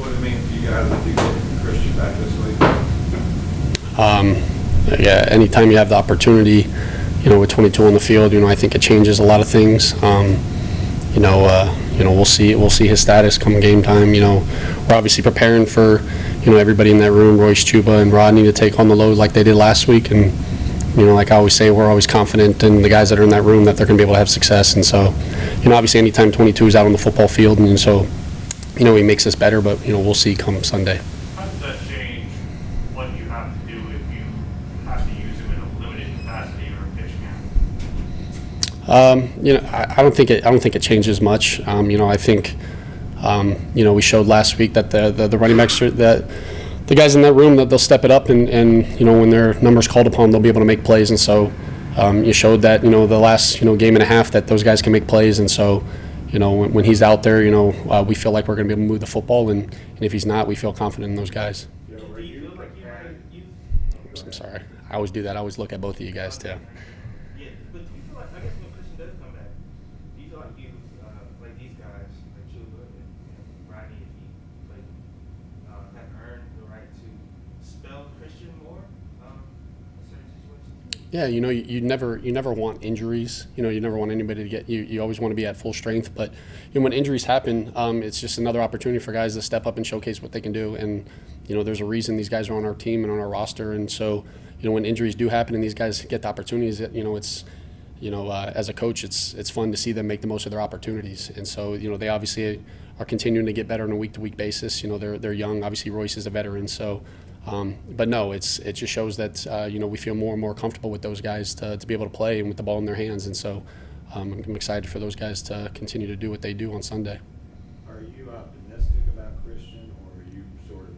what it means for you guys if you get Christian back this week? Yeah, anytime you have the opportunity, with 22 on the field, I think it changes a lot of things. We'll see his status come game time. We're obviously preparing for, everybody in that room, Royce, Chuba, and Rodney, to take on the load like they did last week. And, like I always say, we're always confident in the guys that are in that room that they're going to be able to have success. And so, obviously anytime 22 is out on the football field, and so, he makes us better, but, we'll see come Sunday. How does that change what you have to do if you have to use him in a limited capacity or a pitch count? I don't think it changes much. I think, we showed last week that the running backs that the guys in that room, that they'll step it up, and when their numbers called upon, they'll be able to make plays. And so you showed that the last game and a half that those guys can make plays. And so when he's out there, we feel like we're going to be able to move the football, and if he's not, we feel confident in those guys. I'm sorry, I always do that. I always look at both of you guys too. Yeah, but do you feel like, I guess when Christian does come back, do you feel like you, like these guys, like Chuba and Rodney, if he like, have earned the right to spell Christian more in certain situations? Yeah, you never want injuries. You never want anybody to get you always want to be at full strength. But when injuries happen, it's just another opportunity for guys to step up and showcase what they can do. And there's a reason these guys are on our team and on our roster. And so when injuries do happen and these guys get the opportunities, it's as a coach, it's fun to see them make the most of their opportunities. And so they obviously are continuing to get better on a week-to-week basis. They're young. Obviously, Royce is a veteran. So, but no, it just shows that we feel more and more comfortable with those guys to be able to play and with the ball in their hands. And so I'm excited for those guys to continue to do what they do on Sunday. Are you optimistic about Christian, or are you sort of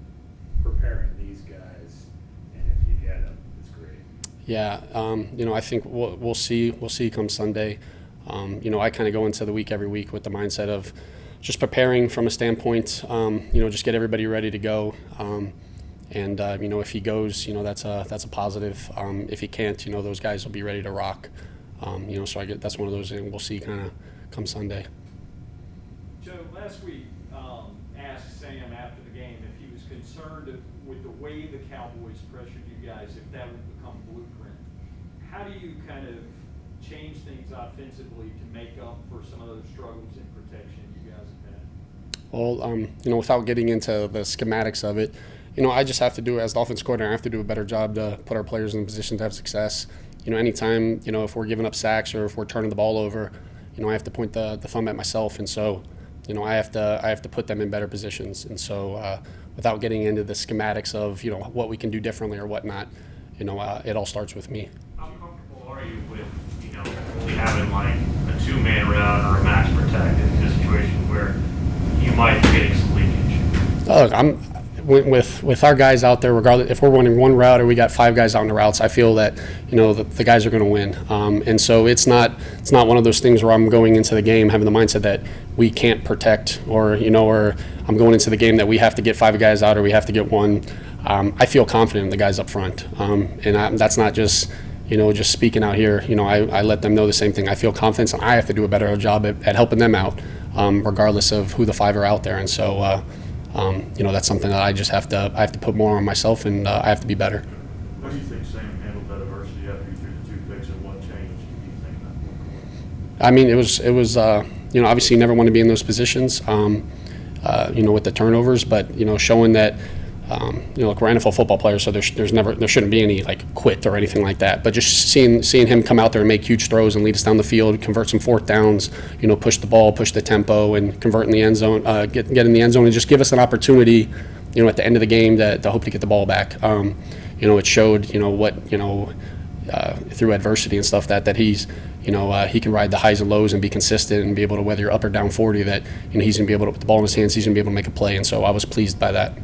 preparing these guys, and if you get them, it's great? Yeah, I think we'll see come Sunday. I kind of go into the week every week with the mindset of just preparing from a standpoint, just get everybody ready to go. And if he goes, that's a positive. If he can't, those guys will be ready to rock. So that's one of those, and we'll see kind of come Sunday. Joe, last week asked Sam after the game if he was concerned with the way the Cowboys pressured you guys, if that would become blueprint. How do you kind of change things offensively to make up for some of those struggles in protection you guys have had? Well, without getting into the schematics of it, I just have to do, as the offense coordinator, I have to do a better job to put our players in a position to have success. Anytime, if we're giving up sacks or if we're turning the ball over, I have to point the thumb at myself. And so, I have to put them in better positions. And so, without getting into the schematics of, what we can do differently or whatnot, it all starts with me. How comfortable are you with, only having like a two-man route or a max protect in a situation where you might be getting some leakage? Look, with our guys out there, regardless if we're running one route or we got five guys out on the routes, I feel that the guys are going to win. And so it's not one of those things where I'm going into the game having the mindset that we can't protect, or I'm going into the game that we have to get five guys out or we have to get one. I feel confident in the guys up front, and that's not just just speaking out here. I let them know the same thing. I feel confidence, and I have to do a better job at helping them out, regardless of who the five are out there. And so. That's something that I have to put more on myself, and I have to be better. What do you think Sam handled that adversity after you threw the two picks, and what changed? Do you think that? I mean, it was obviously you never want to be in those positions, with the turnovers, but showing that. Look, we're NFL football players, so there shouldn't be any like quit or anything like that. But just seeing him come out there and make huge throws and lead us down the field, convert some fourth downs, push the ball, push the tempo, and convert in the end zone, get in the end zone, and just give us an opportunity, at the end of the game to hope to get the ball back. It showed, what through adversity and stuff that he's, he can ride the highs and lows and be consistent and be able to, whether you're up or down 40, that he's gonna be able to put the ball in his hands, he's gonna be able to make a play, and so I was pleased by that.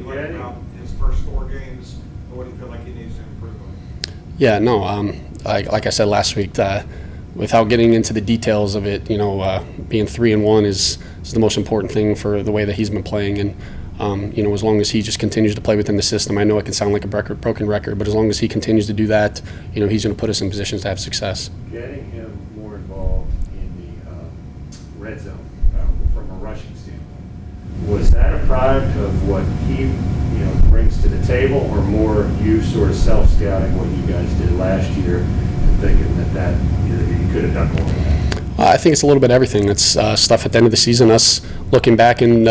About his first 4 games, what do you feel like he needs to improve on? Yeah, no, like I said last week, without getting into the details of it, being 3-1 is the most important thing for the way that he's been playing, and as long as he just continues to play within the system, I know it can sound like a broken record, but as long as he continues to do that, he's going to put us in positions to have success. Getting him more involved in the red zone from a rushing standpoint, was that a product of what he brings to the table, or more you sort of self-scouting what you guys did last year and thinking that you could have done more of that? I think it's a little bit of everything. It's stuff at the end of the season, us looking back and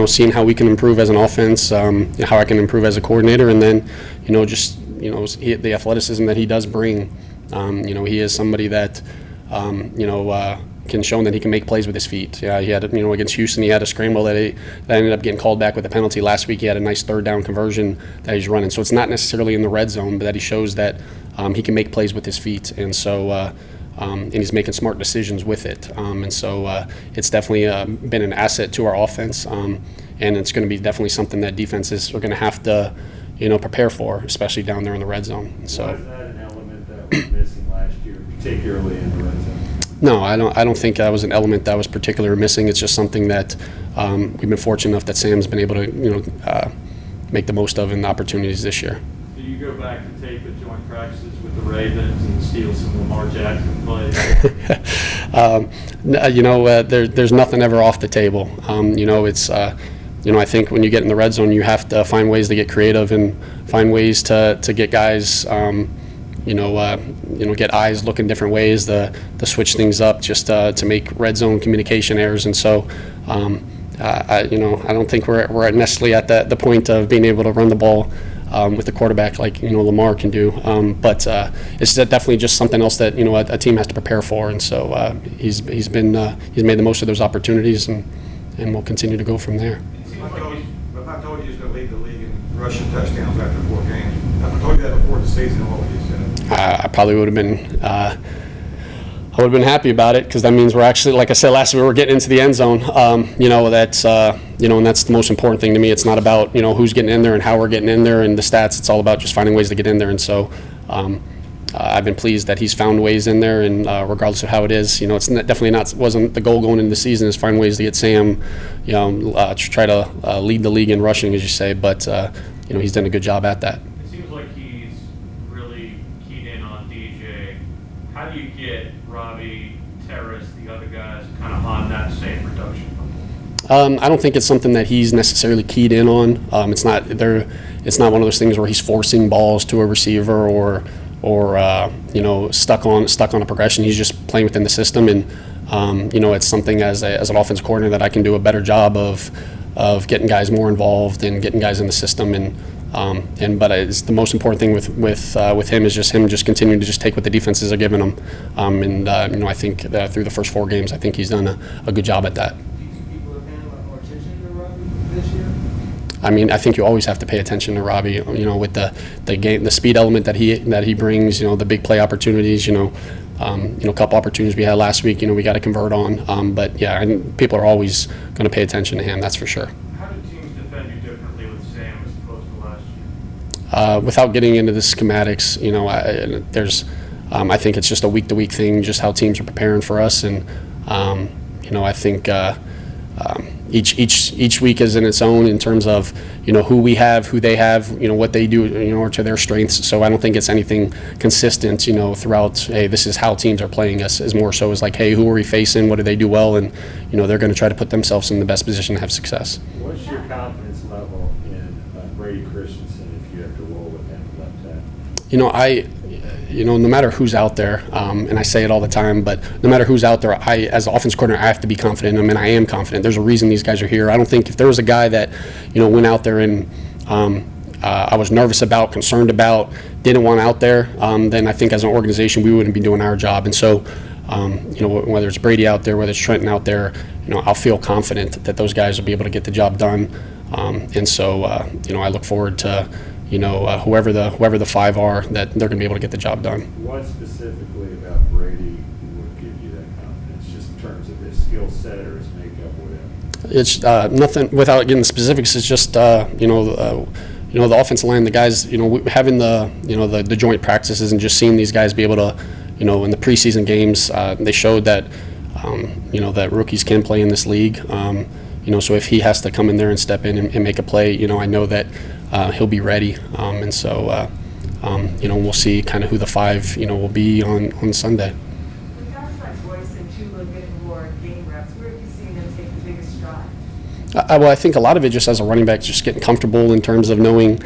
seeing how we can improve as an offense, how I can improve as a coordinator, and then the athleticism that he does bring. He is somebody that can show that he can make plays with his feet. Yeah, he had against Houston, he had a scramble that ended up getting called back with a penalty. Last week he had a nice third down conversion that he's running. So it's not necessarily in the red zone, but that he shows that he can make plays with his feet, and so. And he's making smart decisions with it. And so it's definitely been an asset to our offense, and it's going to be definitely something that defenses are going to have to, prepare for, especially down there in the red zone. So, was that an element that was missing last year, particularly in the red zone? No, I don't think that was an element that was particularly missing. It's just something that we've been fortunate enough that Sam's been able to, make the most of in the opportunities this year. Do you go back to tape at joint practices with the Ravens and steal some Lamar Jackson plays? There's nothing ever off the table. It's I think when you get in the red zone, you have to find ways to get creative and find ways to get guys, get eyes looking different ways, to switch things up, just to make red zone communication errors. And so, I don't think we're necessarily at the point of being able to run the ball with the quarterback like Lamar can do, but it's definitely just something else that a team has to prepare for, and so he's made the most of those opportunities, and we'll continue to go from there. If I told you he was going to lead the league in rushing touchdowns after 4 games, if I told you that before the season, what would you say? I probably would have been. I would have been happy about it, because that means we're actually, like I said last week, we're getting into the end zone. That's and that's the most important thing to me. It's not about who's getting in there and how we're getting in there and the stats. It's all about just finding ways to get in there. And so I've been pleased that he's found ways in there, and regardless of how it is, it's definitely wasn't the goal going into the season is find ways to get Sam, to try to lead the league in rushing, as you say. But he's done a good job at that. It seems like he's really keyed in on DJ. How do you get Robbie, Terrace, the other guys kind of on that same production level? I don't think it's something that he's necessarily keyed in on. It's not one of those things where he's forcing balls to a receiver or stuck on a progression. He's just playing within the system, and it's something as an offense coordinator that I can do a better job of getting guys more involved and getting guys in the system, but it's the most important thing with him is just continuing to just take what the defenses are giving him, I think through the first 4 games, I think he's done a good job at that. Do you think people are paying a lot more attention to Robbie this year? I mean, I think you always have to pay attention to Robbie, with the game, the speed element that he brings, the big play opportunities, a couple opportunities we had last week, we got to convert on. But yeah, and people are always going to pay attention to him, that's for sure. How do teams defend you differently with Sam as opposed to last year? Without getting into the schematics, I think it's just a week-to-week thing, just how teams are preparing for us, and I think each week is in its own in terms of who we have, who they have, what they do, or to their strengths. So I don't think it's anything consistent, throughout. Hey, this is how teams are playing us. Is more so as like, hey, who are we facing? What do they do well? And they're going to try to put themselves in the best position to have success. What's your confidence level in Brady Christensen if you have to roll with him left tackle? No matter who's out there, and I say it all the time, but no matter who's out there, as an offense coordinator, I have to be confident in him, and I am confident. There's a reason these guys are here. I don't think if there was a guy that, went out there and I was nervous about, concerned about, didn't want out there, then I think as an organization we wouldn't be doing our job. And so, whether it's Brady out there, whether it's Trenton out there, I'll feel confident that those guys will be able to get the job done. And so, I look forward to whoever the 5 are, that they're going to be able to get the job done. What specifically about Brady would give you that confidence, just in terms of his skill set or his makeup, whatever? It's nothing without getting the specifics. It's just the offensive line, the guys, having the joint practices and just seeing these guys be able to, in the preseason games, they showed that that rookies can play in this league. So if he has to come in there and step in and make a play, I know that he'll be ready. And so, we'll see kind of who the 5, will be on Sunday. With guys like Royce and Chuba getting more game reps, where have you seen them take the biggest strides? Well, I think a lot of it just as a running back, just getting comfortable in terms of knowing,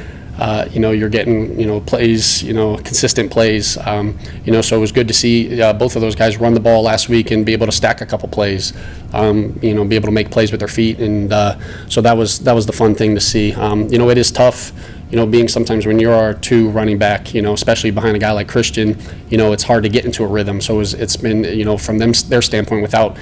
you're getting, plays, consistent plays. So it was good to see both of those guys run the ball last week and be able to stack a couple plays, be able to make plays with their feet. And so that was the fun thing to see. It is tough, being sometimes when you're our two running back, especially behind a guy like Christian, it's hard to get into a rhythm. So it's been, from their standpoint, without,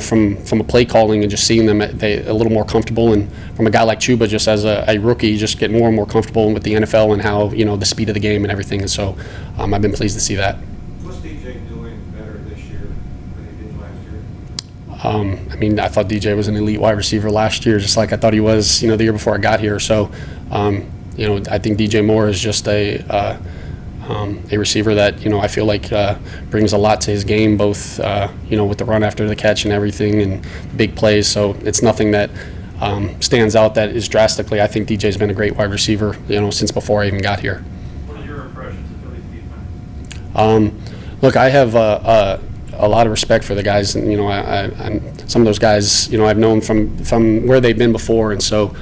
from a play calling and just seeing them a little more comfortable, and from a guy like Chuba, just as a rookie, just getting more and more comfortable with the NFL and how, the speed of the game and everything. And so I've been pleased to see that. What's DJ doing better this year than he did last year? I thought DJ was an elite wide receiver last year, just like I thought he was, the year before I got here. So, I think DJ Moore is just a receiver that, I feel like brings a lot to his game, both, with the run after the catch and everything and big plays. So it's nothing that stands out that is drastically. I think DJ's been a great wide receiver, since before I even got here. What are your impressions of Philly's defense? Look, I have a lot of respect for the guys, and I'm some of those guys, I've known from where they've been before, and so.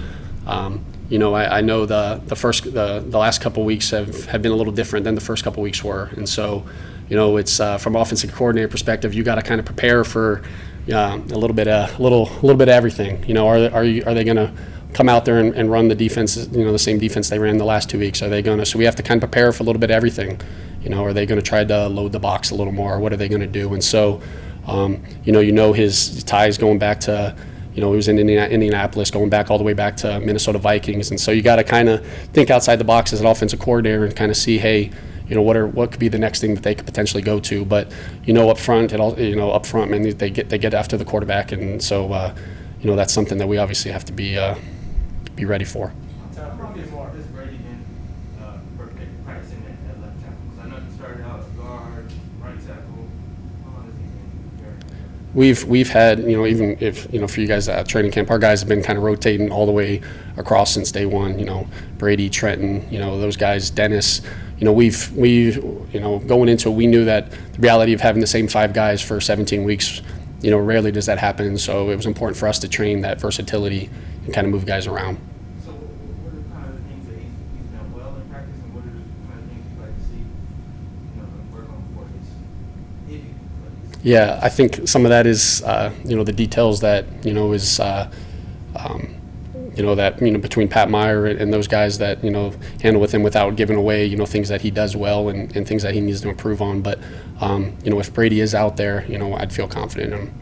I know the last couple weeks have been a little different than the first couple weeks were, and so, it's from offensive coordinator perspective, you got to kind of prepare for a little bit of everything. Are they going to come out there and run the defense, the same defense they ran the last 2 weeks? Are they going to? So we have to kind of prepare for a little bit of everything. Are they going to try to load the box a little more? What are they going to do? And so, his ties going back to. He was in Indianapolis, going back all the way back to Minnesota Vikings, and so you got to kind of think outside the box as an offensive coordinator and kind of see, hey, what could be the next thing that they could potentially go to. But up front, man, they get after the quarterback, and so that's something that we obviously have to be ready for. How long has Brady been practicing at left tackle? Because I know he started out as guard, right tackle. How long has he been there? We've had, even if, for you guys at training camp, our guys have been kind of rotating all the way across since day one. Brady, Trenton, those guys, Dennis. We've going into it, we knew that the reality of having the same 5 guys for 17 weeks, rarely does that happen. So it was important for us to train that versatility and kind of move guys around. So what are kind of the things that he's done well in practice, and what are the kind of things you'd like to see, work on before his debut? Yeah, I think some of that is, the details that, is, that, between Pat Meyer and those guys that, handle with him without giving away, things that he does well and things that he needs to improve on. But, if Brady is out there, I'd feel confident in him.